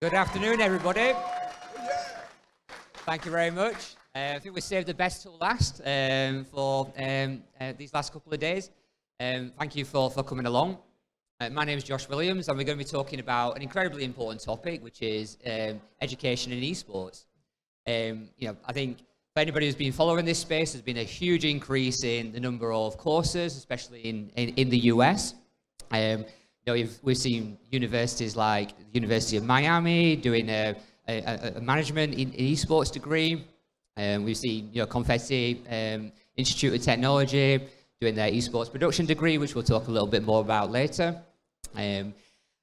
Good afternoon, everybody. Thank you very much. I think we saved the best till last for these last couple of days. Thank you for coming along. My name is Josh Williams, and we're going to be talking about an incredibly important topic, which is education in esports. I think for anybody who's been following this space, there's been a huge increase in the number of courses, especially in the US. We've seen universities like the University of Miami doing a management in esports degree. We've seen Confetti Institute of Technology doing their esports production degree, which we'll talk a little bit more about later. And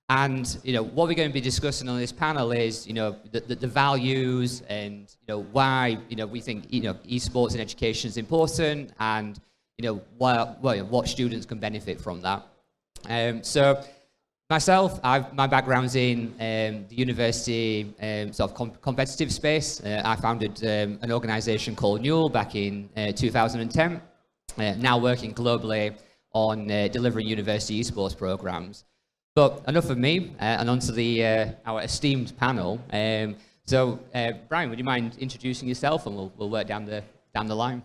what we're going to be discussing on this panel is the values and why we think esports in education is important, and what students can benefit from that. So myself, my background's in the university sort of competitive space. I founded an organization called Newell back in 2010, now working globally on delivering university esports programs. But enough of me, and on to our esteemed panel. Bryan, would you mind introducing yourself, and we'll work down the line?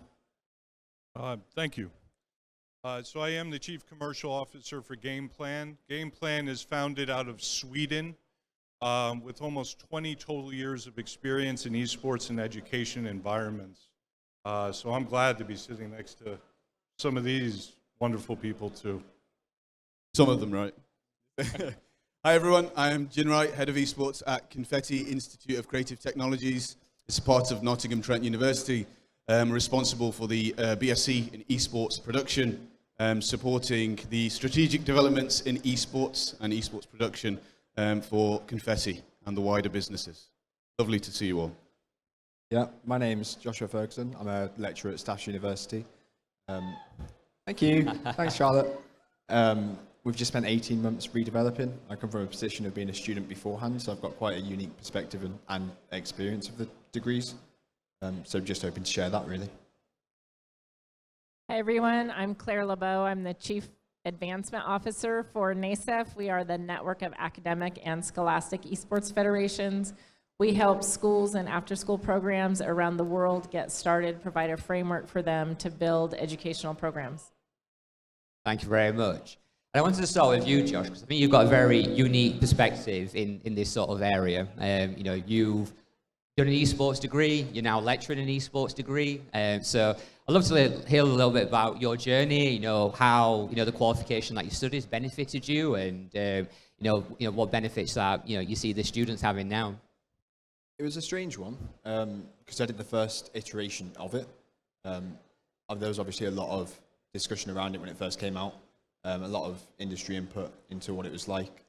Thank you. So I am the Chief Commercial Officer for Gameplan. Gameplan is founded out of Sweden with almost 20 total years of experience in esports and education environments. So I'm glad to be sitting next to some of these wonderful people too. Some of them, right? Hi everyone, I am Jin Wright, Head of Esports at Confetti Institute of Creative Technologies. It's part of Nottingham Trent University. I'm responsible for the BSc in Esports Production, supporting the strategic developments in esports and esports production for Confetti and the wider businesses. Lovely to see you all. Yeah, my name's Joshua Ferguson. I'm a lecturer at Staffordshire University. Thank you. Thanks, Charlotte. We've just spent 18 months redeveloping. I come from a position of being a student beforehand, so I've got quite a unique perspective and experience of the degrees. So just hoping to share that, really. Hi everyone, I'm CLA Labeau. I'm the Chief Advancement Officer for NASEF. We are the network of academic and scholastic esports federations. We help schools and after-school programs around the world get started, provide a framework for them to build educational programs. Thank you very much. And I wanted to start with you, Josh, because I think you've got a very unique perspective in this sort of area. You've done an esports degree, you're now lecturing an esports degree. So I'd love to hear a little bit about your journey, how, the qualification that you studied has benefited you, and, what benefits that, you see the students having now. It was a strange one, because I did the first iteration of it. There was obviously a lot of discussion around it when it first came out, a lot of industry input into what it was like.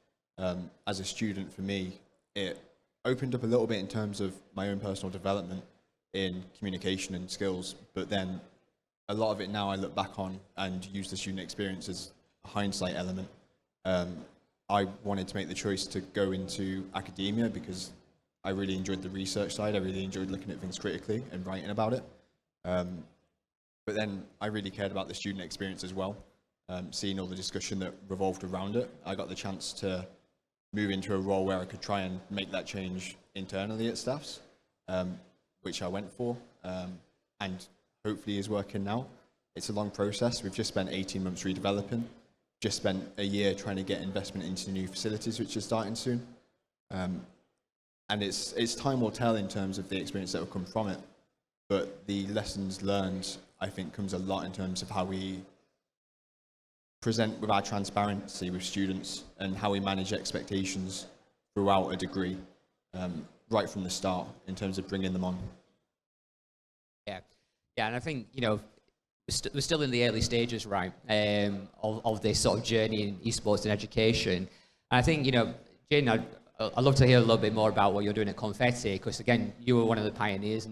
As a student, for me, it opened up a little bit in terms of my own personal development in communication and skills, but then a lot of it now I look back on and use the student experience as a hindsight element. I wanted to make the choice to go into academia because I really enjoyed the research side. I really enjoyed looking at things critically and writing about it. But then I really cared about the student experience as well, seeing all the discussion that revolved around it. I got the chance to move into a role where I could try and make that change internally at Staffs, which I went for, and hopefully is working now. It's a long process. We've just spent 18 months redeveloping, just spent a year trying to get investment into new facilities, which is starting soon. And it's time will tell in terms of the experience that will come from it, but the lessons learned, I think, comes a lot in terms of how we present with our transparency with students and how we manage expectations throughout a degree, right from the start in terms of bringing them on. Yeah, and I think, we're still in the early stages, right, of this sort of journey in esports and education. And I think, Jane, I'd love to hear a little bit more about what you're doing at Confetti, because again, you were one of the pioneers in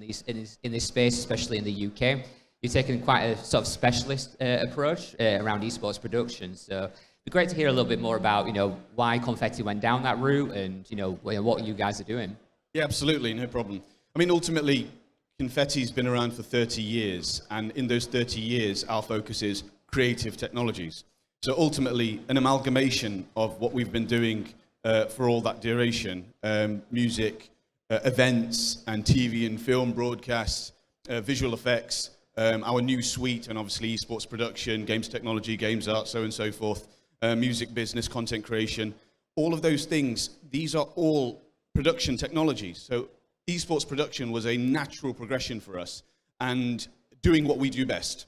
this space, especially in the UK. You've taken quite a sort of specialist approach around esports production. So it'd be great to hear a little bit more about, why Confetti went down that route and, what you guys are doing. Yeah, absolutely, no problem. I mean, ultimately, Confetti's been around for 30 years, and in those 30 years, our focus is creative technologies. So ultimately, an amalgamation of what we've been doing for all that duration. Music, events, and TV and film broadcasts, visual effects, our new suite, and obviously esports production, games technology, games art, so on and so forth, music business, content creation, all of those things, these are all production technologies. So esports production was a natural progression for us and doing what we do best.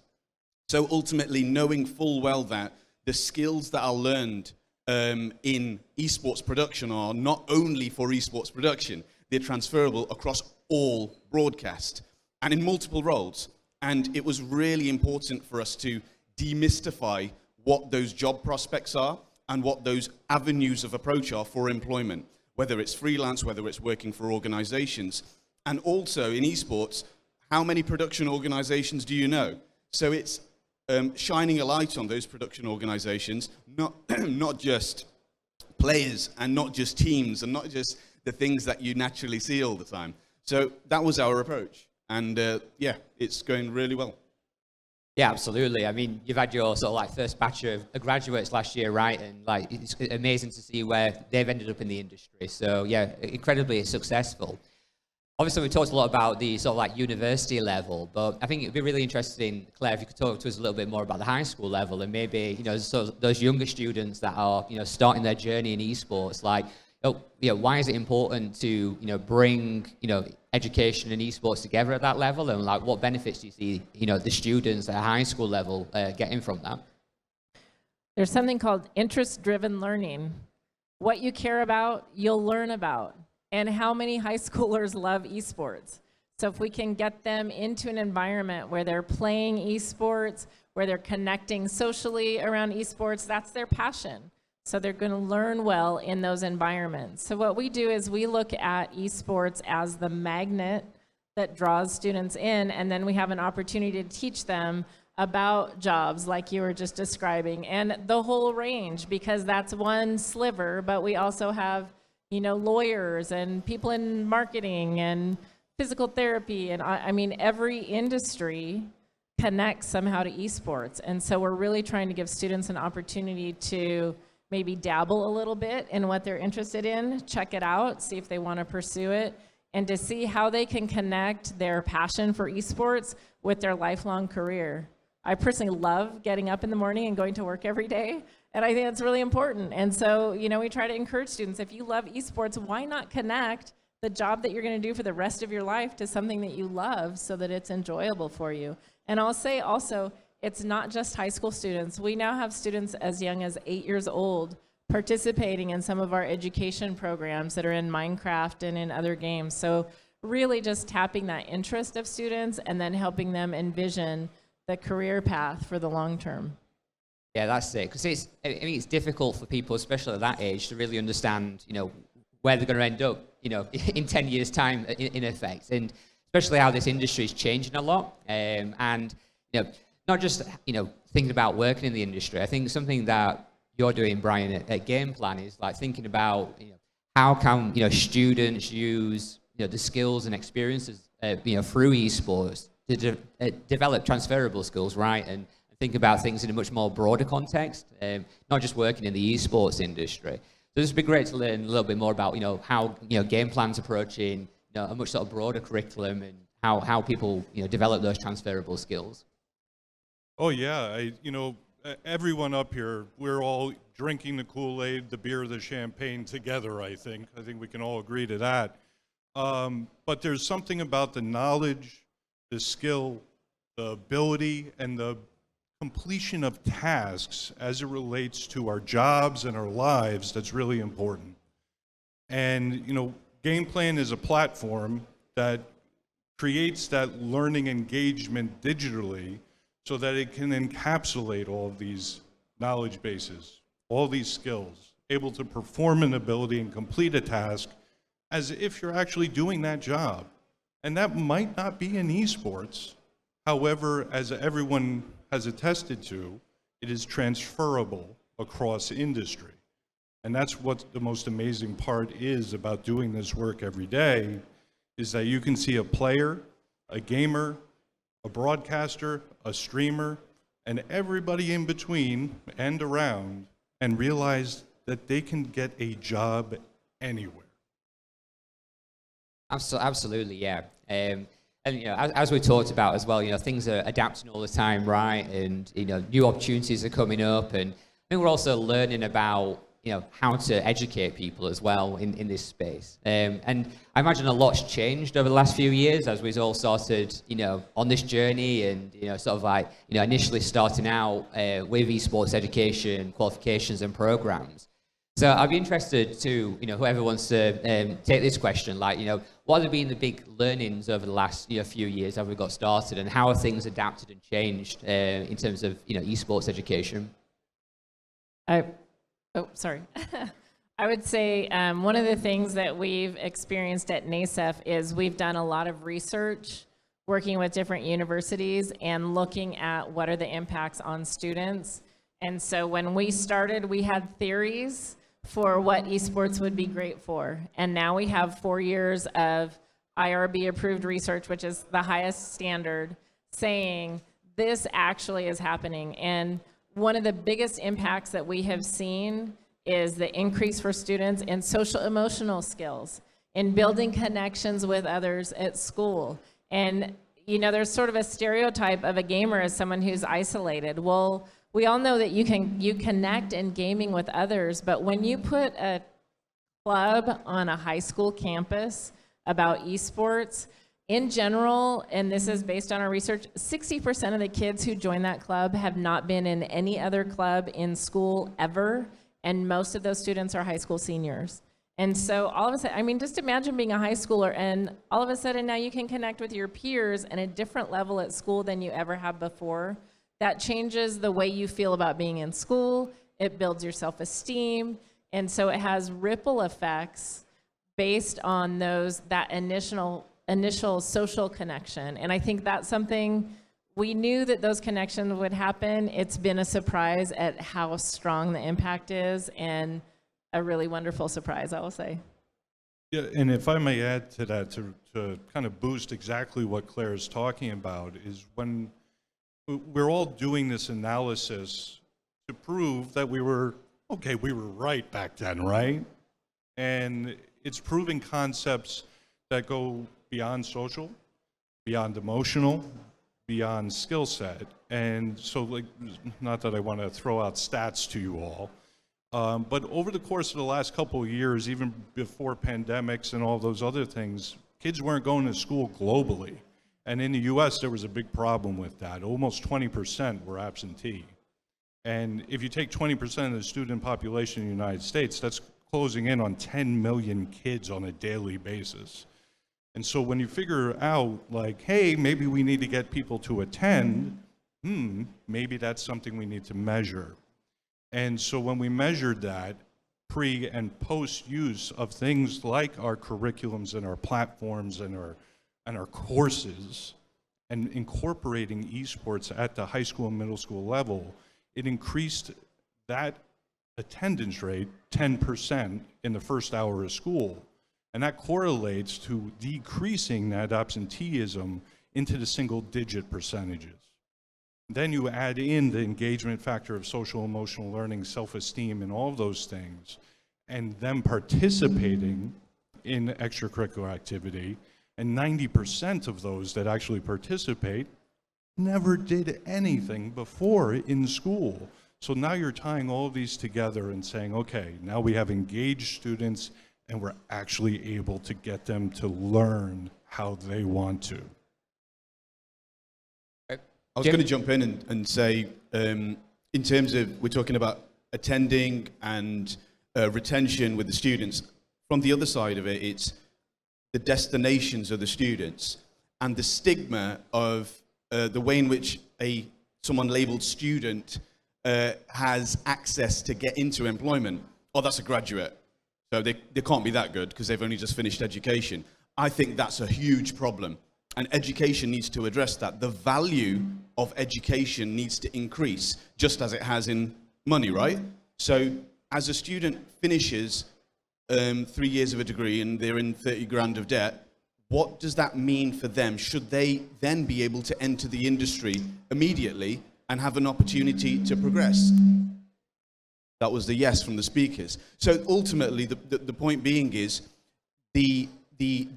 So ultimately knowing full well that the skills that are learned in esports production are not only for esports production, they're transferable across all broadcast and in multiple roles. And it was really important for us to demystify what those job prospects are and what those avenues of approach are for employment, whether it's freelance, whether it's working for organizations. And also in esports, how many production organizations do you know? So it's shining a light on those production organizations, not just players and not just teams and not just the things that you naturally see all the time. So that was our approach. And yeah, it's going really well. Yeah, absolutely. I mean, you've had your sort of like first batch of graduates last year, right? And like, it's amazing to see where they've ended up in the industry. So yeah, incredibly successful. Obviously, we talked a lot about the sort of like university level, but I think it'd be really interesting, Claire, if you could talk to us a little bit more about the high school level and maybe, you know, sort of those younger students that are, you know, starting their journey in esports. Like, why is it important to, you know, bring, you know, education and esports together at that level, and like what benefits do you see, you know, the students at a high school level getting from that? There's something called interest-driven learning. What you care about, you'll learn about. And how many high schoolers love esports? So if we can get them into an environment where they're playing esports, where they're connecting socially around esports, that's their passion. So they're going to learn well in those environments. So what we do is we look at esports as the magnet that draws students in, and then we have an opportunity to teach them about jobs like you were just describing, and the whole range, because that's one sliver, but we also have, you know, lawyers and people in marketing and physical therapy, and I mean, every industry connects somehow to esports. And so we're really trying to give students an opportunity to maybe dabble a little bit in what they're interested in, check it out, see if they want to pursue it, and to see how they can connect their passion for esports with their lifelong career. I personally love getting up in the morning and going to work every day, and I think that's really important. And so, you know, we try to encourage students, if you love esports, why not connect the job that you're going to do for the rest of your life to something that you love so that it's enjoyable for you? And I'll say also, it's not just high school students. We now have students as young as 8 years old participating in some of our education programs that are in Minecraft and in other games. So really just tapping that interest of students and then helping them envision the career path for the long term. Yeah, that's it. Because it's difficult for people, especially at that age, to really understand, you know, where they're going to end up, you know, in 10 years' time, in effect, and especially how this industry is changing a lot. And you know, not just, you know, thinking about working in the industry. I think something that you're doing, Bryan, at Gameplan is like thinking about, you know, how can, you know, students use, you know, the skills and experiences, you know, through esports to develop transferable skills, right? And think about things in a much more broader context, not just working in the esports industry. So this would be great to learn a little bit more about, you know, how, you know, Gameplan's approaching, you know, a much sort of broader curriculum and how people, you know, develop those transferable skills. Oh yeah, you know, everyone up here, we're all drinking the Kool-Aid, the beer, the champagne together, I think. I think we can all agree to that. But there's something about the knowledge, the skill, the ability, and the completion of tasks as it relates to our jobs and our lives that's really important. And, you know, Gameplan is a platform that creates that learning engagement digitally so that it can encapsulate all of these knowledge bases, all these skills, able to perform an ability and complete a task as if you're actually doing that job. And that might not be in esports. However, as everyone has attested to, it is transferable across industry. And that's what the most amazing part is about doing this work every day, is that you can see a player, a gamer, a broadcaster, a streamer, and everybody in between and around, and realize that they can get a job anywhere. Absolutely, yeah. And as we talked about as well, things are adapting all the time, right? And new opportunities are coming up, and I think we're also learning about how to educate people as well in this space. And I imagine a lot's changed over the last few years as we've all started, on this journey, and sort of like initially starting out with esports education, qualifications, and programs. So I'd be interested to, whoever wants to take this question, like, what have been the big learnings over the last few years as we got started, and how have things adapted and changed in terms of, esports education? Sorry. I would say one of the things that we've experienced at NASEF is we've done a lot of research working with different universities and looking at what are the impacts on students. And so when we started, we had theories for what esports would be great for. And now we have 4 years of IRB approved research, which is the highest standard, saying this actually is happening. And one of the biggest impacts that we have seen is the increase for students in social emotional skills, in building connections with others at school. And there's sort of a stereotype of a gamer as someone who's isolated. Well, we all know that you connect in gaming with others, but when you put a club on a high school campus about esports, in general, and this is based on our research, 60% of the kids who join that club have not been in any other club in school ever, and most of those students are high school seniors. And so all of a sudden, just imagine being a high schooler, and all of a sudden now you can connect with your peers at a different level at school than you ever have before. That changes the way you feel about being in school. It builds your self-esteem, and so it has ripple effects based on that initial social connection. And I think that's something we knew that those connections would happen. It's been a surprise at how strong the impact is, and a really wonderful surprise, I will say. Yeah, and if I may add to that, to kind of boost exactly what Claire is talking about, is when we're all doing this analysis to prove that we were right back then, right? And it's proving concepts that go beyond social, beyond emotional, beyond skill set. And so, not that I want to throw out stats to you all, but over the course of the last couple of years, even before pandemics and all those other things, kids weren't going to school globally. And in the US, there was a big problem with that. Almost 20% were absentee. And if you take 20% of the student population in the United States, that's closing in on 10 million kids on a daily basis. And so when you figure out, hey, maybe we need to get people to attend, maybe that's something we need to measure. And so when we measured that, pre and post use of things like our curriculums and our platforms and our courses, and incorporating esports at the high school and middle school level, it increased that attendance rate 10% in the first hour of school. And that correlates to decreasing that absenteeism into the single-digit percentages. Then you add in the engagement factor of social emotional learning, self-esteem, and all of those things, and them participating in extracurricular activity, and 90% of those that actually participate never did anything before in school. So now you're tying all of these together and saying, okay, now we have engaged students, and we're actually able to get them to learn how they want to. I was going to jump in and say, in terms of, we're talking about attending and retention with the students. From the other side of it, it's the destinations of the students and the stigma of the way in which someone labeled student has access to get into employment. Oh, that's a graduate. So they can't be that good because they've only just finished education. I think that's a huge problem. And education needs to address that. The value of education needs to increase, just as it has in money, right? So as a student finishes 3 years of a degree and they're in 30 grand of debt, what does that mean for them? Should they then be able to enter the industry immediately and have an opportunity to progress? That was the yes from the speakers. So ultimately, the point being is the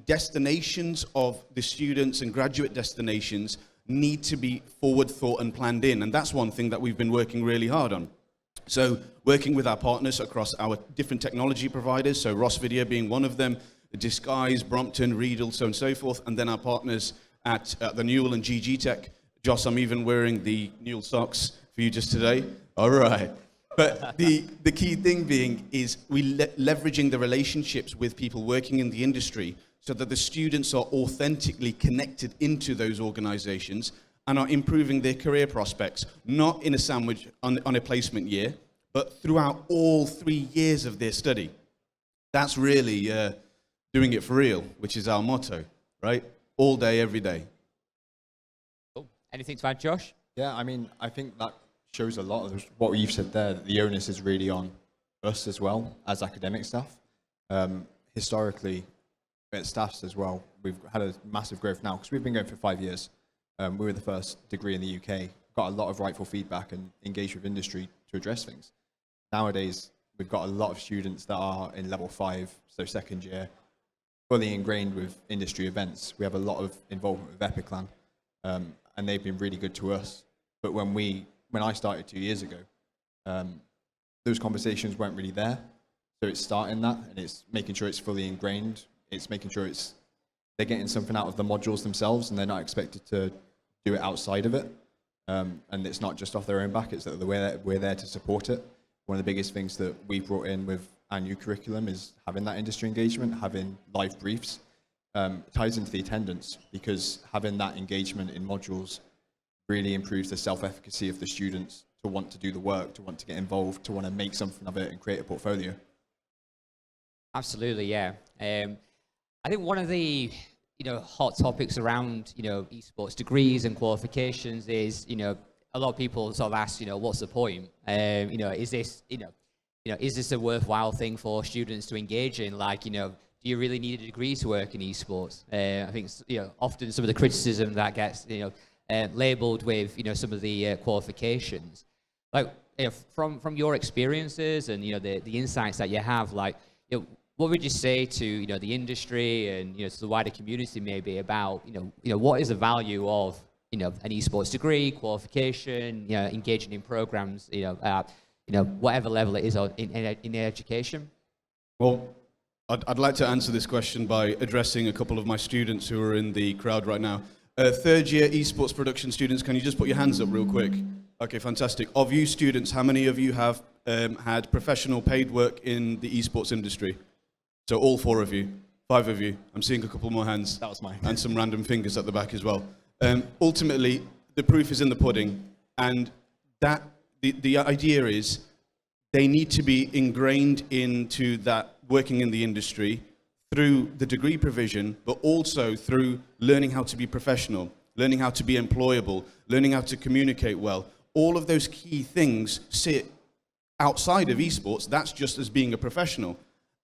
destinations of the students and graduate destinations need to be forward thought and planned in. And that's one thing that we've been working really hard on. So working with our partners across our different technology providers, so Ross Video being one of them, Disguise, Brompton, Riedel, so on and so forth, and then our partners at the Newell and GGtech. Joss, I'm even wearing the Newell socks for you just today. All right. But the key thing being is leveraging the relationships with people working in the industry so that the students are authentically connected into those organizations and are improving their career prospects, not in a sandwich on a placement year, but throughout all 3 years of their study. That's really doing it for real, which is our motto, right? All day, every day. Cool. Anything to add, Josh? Yeah, I mean, I think that shows a lot of what you've said there, that the onus is really on us as well as academic staff. Historically, at staffs as well, we've had a massive growth now because we've been going for 5 years. We were the first degree in the UK, got a lot of rightful feedback and engaged with industry to address things. Nowadays, we've got a lot of students that are in level 5, so second year, fully ingrained with industry events. We have a lot of involvement with Epiclan, and they've been really good to us. But when I started 2 years ago, those conversations weren't really there. So it's starting that, and it's making sure it's fully ingrained. It's making sure they're getting something out of the modules themselves, and they're not expected to do it outside of it. And it's not just off their own back, it's that we're there to support it. One of the biggest things that we brought in with our new curriculum is having that industry engagement, having live briefs. It ties into the attendance, because having that engagement in modules really improves the self-efficacy of the students to want to do the work, to want to get involved, to want to make something of it and create a portfolio. Absolutely, yeah. I think one of the hot topics around esports degrees and qualifications is a lot of people sort of ask what's the point? Is this is this a worthwhile thing for students to engage in? Like do you really need a degree to work in esports? I think often some of the criticism that gets labelled with some of the qualifications. Like from your experiences and the insights that you have, like what would you say to the industry and to the wider community maybe about what is the value of an esports degree, qualification, engaging in programs, whatever level it is in education? Well, I'd like to answer this question by addressing a couple of my students who are in the crowd right now. Third year esports production students, can you just put your hands up real quick? Okay, fantastic. Of you students, how many of you have had professional paid work in the esports industry? So all 4 of you, 5 of you. I'm seeing a couple more hands. That was mine. And some random fingers at the back as well. Ultimately, the proof is in the pudding, and that the idea is they need to be ingrained into that working in the industry through the degree provision, but also through learning how to be professional, learning how to be employable, learning how to communicate well. All of those key things sit outside of esports. That's just as being a professional.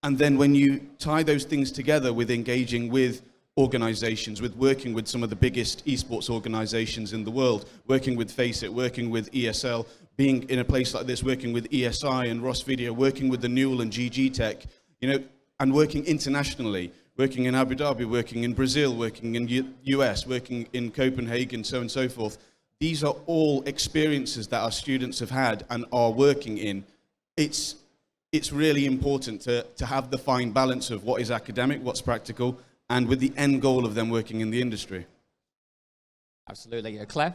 And then when you tie those things together with engaging with organizations, with working with some of the biggest esports organizations in the world, working with Faceit, working with ESL, being in a place like this, working with ESI and Ross Video, working with the Newell and GGtech, and working internationally, working in Abu Dhabi, working in Brazil, working in US, working in Copenhagen, so on and so forth. These are all experiences that our students have had and are working in. It's really important to have the fine balance of what is academic, what's practical, and with the end goal of them working in the industry. Absolutely. Claire?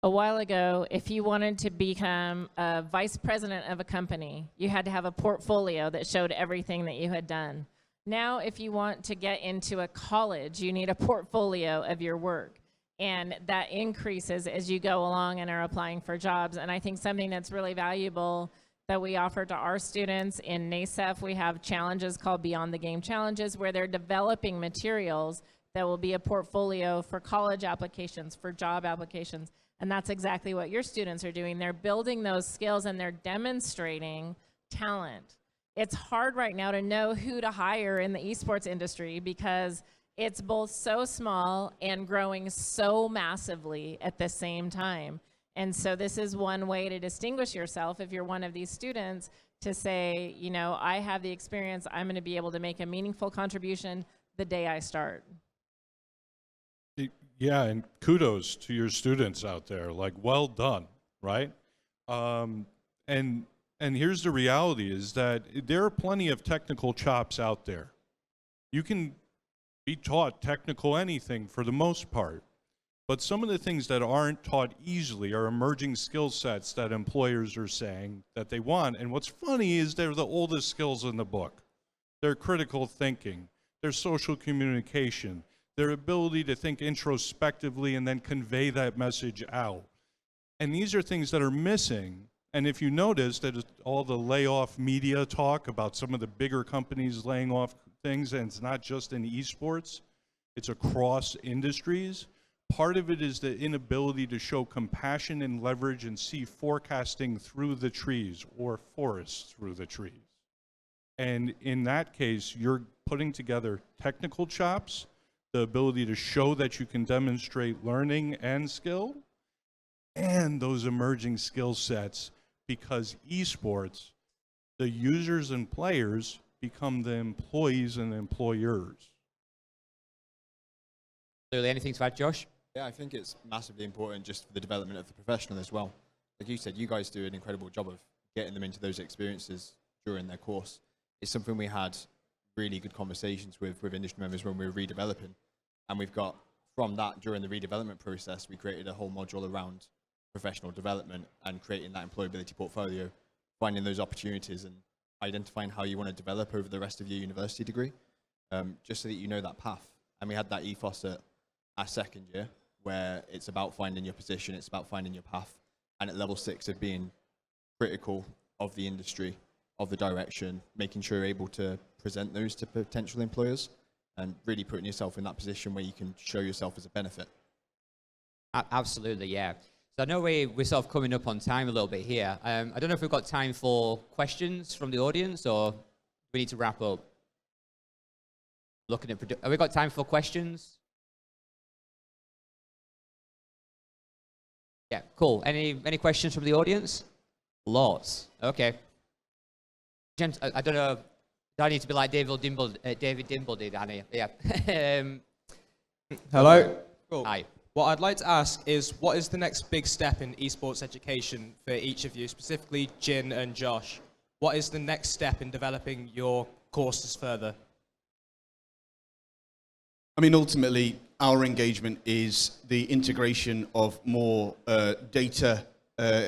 A while ago, if you wanted to become a vice president of a company, you had to have a portfolio that showed everything that you had done. Now, if you want to get into a college, you need a portfolio of your work. And that increases as you go along and are applying for jobs. And I think something that's really valuable that we offer to our students in NASEF, we have challenges called Beyond the Game Challenges, where they're developing materials that will be a portfolio for college applications, for job applications. And that's exactly what your students are doing. They're building those skills and they're demonstrating talent. It's hard right now to know who to hire in the esports industry because it's both so small and growing so massively at the same time. And so this is one way to distinguish yourself if you're one of these students, to say, you know, I have the experience, I'm going to be able to make a meaningful contribution the day I start. Yeah, and kudos to your students out there. Like, well done, right? And here's the reality is that there are plenty of technical chops out there. You can be taught technical anything for the most part. But some of the things that aren't taught easily are emerging skill sets that employers are saying that they want. And what's funny is they're the oldest skills in the book. Their critical thinking, their social communication, their ability to think introspectively and then convey that message out. And these are things that are missing. And if you notice that all the layoff media talk about some of the bigger companies laying off things, and it's not just in esports, it's across industries. Part of it is the inability to show compassion and leverage and see forecasting through the trees or forests through the trees. And in that case, you're putting together technical chops, the ability to show that you can demonstrate learning and skill, and those emerging skill sets, because esports, the users and players become the employees and employers. Clearly, anything to add, Josh? Yeah, I think it's massively important just for the development of the professional as well. Like you said, you guys do an incredible job of getting them into those experiences during their course. It's something we had really good conversations with industry members when we were redeveloping. And we've got, from that, during the redevelopment process, we created a whole module around professional development and creating that employability portfolio, finding those opportunities and identifying how you want to develop over the rest of your university degree, just so that you know that path. And we had that ethos at our second year, where it's about finding your position, it's about finding your path, and at level 6 of being critical of the industry, of the direction, making sure you're able to present those to potential employers, and really putting yourself in that position where you can show yourself as a benefit. Absolutely, yeah. So I know we're sort of coming up on time a little bit here. I don't know if we've got time for questions from the audience, or we need to wrap up. Looking at, have we got time for questions? Yeah, cool. Any questions from the audience? Lots. Okay. Gents, I don't know. Do I need to be like David Dimble did, Annie? Yeah. Hello. Cool. Hi. What I'd like to ask is, what is the next big step in esports education for each of you, specifically Jin and Josh? What is the next step in developing your courses further? I mean, ultimately, our engagement is the integration of more data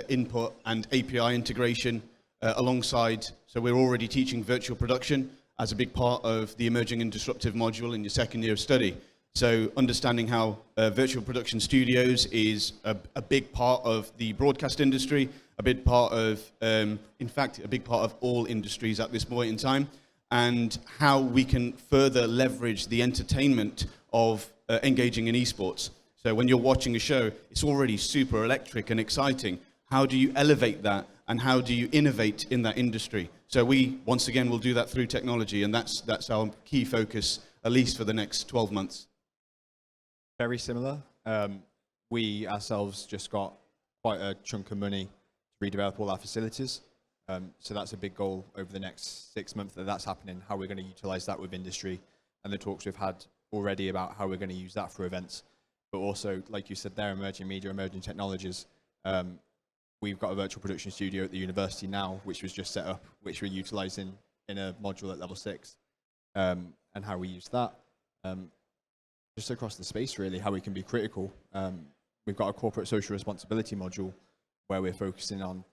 input and API integration alongside. So we're already teaching virtual production as a big part of the emerging and disruptive module in your second year of study. So understanding how virtual production studios is a big part of the broadcast industry, a big part of, in fact, a big part of all industries at this point in time, and how we can further leverage the entertainment of engaging in esports. So when you're watching a show, it's already super electric and exciting. How do you elevate that, and how do you innovate in that industry? So we, once again, will do that through technology, and that's our key focus, at least for the next 12 months. Very similar. We ourselves just got quite a chunk of money to redevelop all our facilities. So that's a big goal over the next 6 months that's happening, how we're going to utilize that with industry, and the talks we've had already about how we're going to use that for events. But also, like you said there, emerging media, emerging technologies. We've got a virtual production studio at the university now, which was just set up, which we're utilizing in a module at level 6, and how we use that. Just across the space, really, how we can be critical. We've got a corporate social responsibility module where we're focusing on,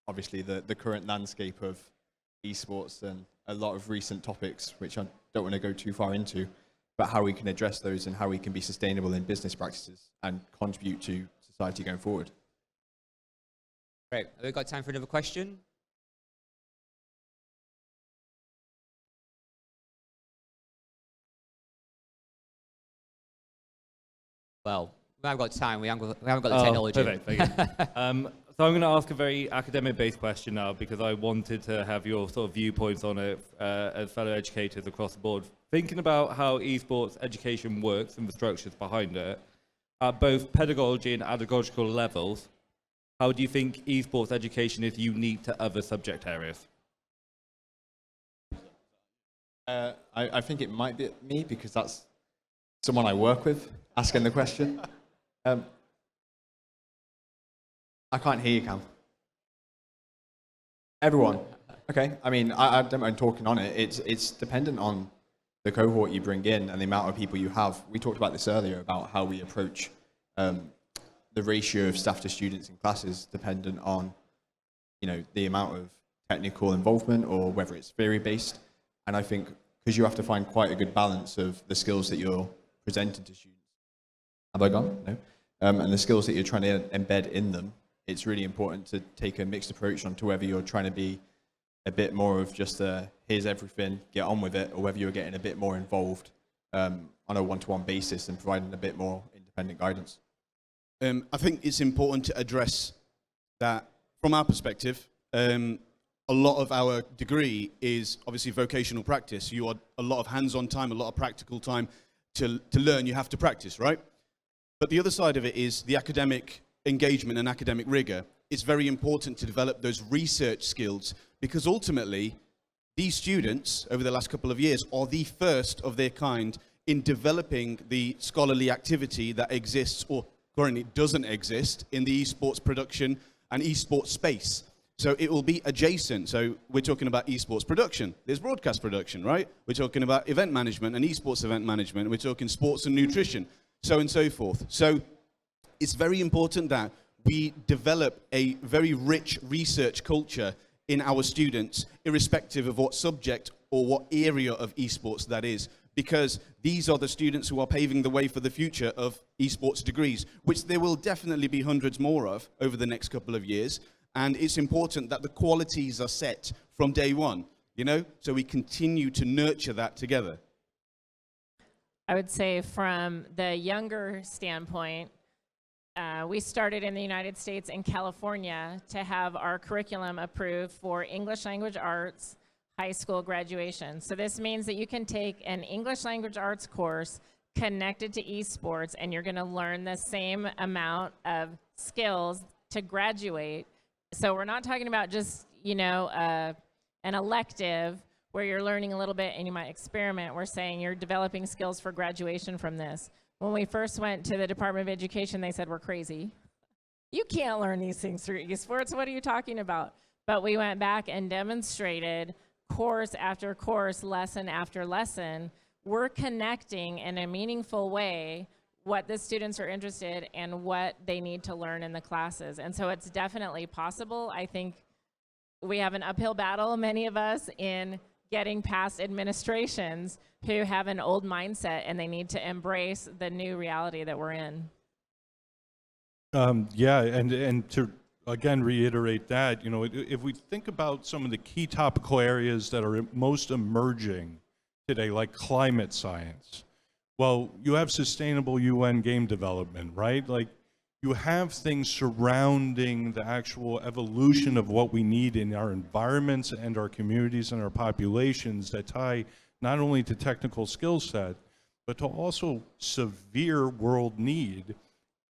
obviously, the current landscape of esports and a lot of recent topics, which I don't want to go too far into, but how we can address those and how we can be sustainable in business practices and contribute to society going forward. Great. Have we got time for another question? Well, we haven't got time. We haven't got the technology. Perfect. Thank you. So I'm going to ask a very academic-based question now, because I wanted to have your sort of viewpoints on it as fellow educators across the board. Thinking about how esports education works and the structures behind it, at both pedagogy and pedagogical levels, how do you think esports education is unique to other subject areas? I think it might be me because that's someone I work with asking the question. I can't hear you, Cam. Everyone. Okay. I mean, I don't mind talking on it. It's dependent on the cohort you bring in and the amount of people you have. We talked about this earlier about how we approach the ratio of staff to students in classes dependent on, the amount of technical involvement or whether it's theory-based. And I think because you have to find quite a good balance of the skills that you're presenting to students. Have I gone? No. And the skills that you're trying to embed in them, it's really important to take a mixed approach onto whether you're trying to be a bit more of just here's everything, get on with it, or whether you're getting a bit more involved on a one-to-one basis and providing a bit more independent guidance. I think it's important to address that from our perspective. A lot of our degree is obviously vocational practice. You are a lot of hands-on time, a lot of practical time to learn. You have to practice, right? But the other side of it is the academic engagement and academic rigor. It's very important to develop those research skills because ultimately these students over the last couple of years are the first of their kind in developing the scholarly activity that exists or currently doesn't exist in the esports production and esports space. So it will be adjacent. So we're talking about esports production. There's broadcast production, right? We're talking about event management and esports event management. We're talking sports and nutrition, so on and so forth. So it's very important that we develop a very rich research culture in our students, irrespective of what subject or what area of esports that is, because these are the students who are paving the way for the future of esports degrees, which there will definitely be hundreds more of over the next couple of years. And it's important that the qualities are set from day one, so we continue to nurture that together. I would say from the younger standpoint, we started in the United States and California to have our curriculum approved for English language arts high school graduation. So this means that you can take an English language arts course connected to esports and you're going to learn the same amount of skills to graduate. So we're not talking about just, an elective where you're learning a little bit and you might experiment. We're saying you're developing skills for graduation from this. When we first went to the Department of Education, they said, we're crazy. You can't learn these things through esports. What are you talking about? But we went back and demonstrated course after course, lesson after lesson. We're connecting in a meaningful way what the students are interested in and what they need to learn in the classes. And so it's definitely possible. I think we have an uphill battle, many of us, in getting past administrations who have an old mindset and they need to embrace the new reality that we're in. And to again reiterate that, if we think about some of the key topical areas that are most emerging today, like climate science, well, you have sustainable UN game development, right? Like, you have things surrounding the actual evolution of what we need in our environments and our communities and our populations that tie not only to technical skill set, but to also severe world need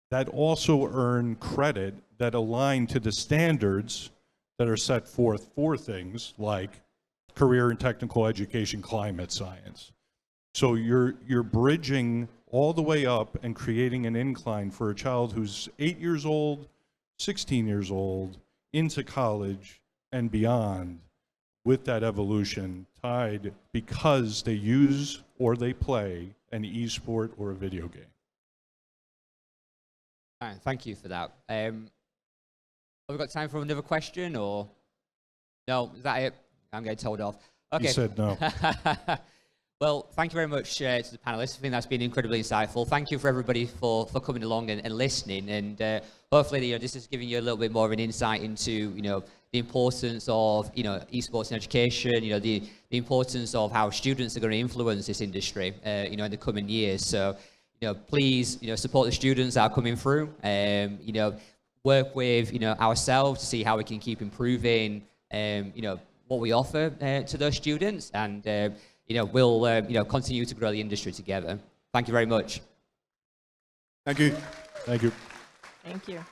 that also earn credit that align to the standards that are set forth for things like career and technical education, climate science. So you're bridging all the way up and creating an incline for a child who's 8 years old, 16 years old, into college and beyond with that evolution tied because they use or they play an e-sport or a video game. All right, thank you for that. Have we got time for another question or? No, is that it? I'm getting told off. Okay. He said no. Well, thank you very much to the panelists. I think that's been incredibly insightful. Thank you for everybody for coming along and listening. And hopefully, this is giving you a little bit more of an insight into, the importance of, esports in education, the importance of how students are going to influence this industry, in the coming years. So, please, support the students that are coming through. Work with, ourselves to see how we can keep improving, what we offer to those students. And, we'll continue to grow the industry together. Thank you very much. Thank you. Thank you. Thank you.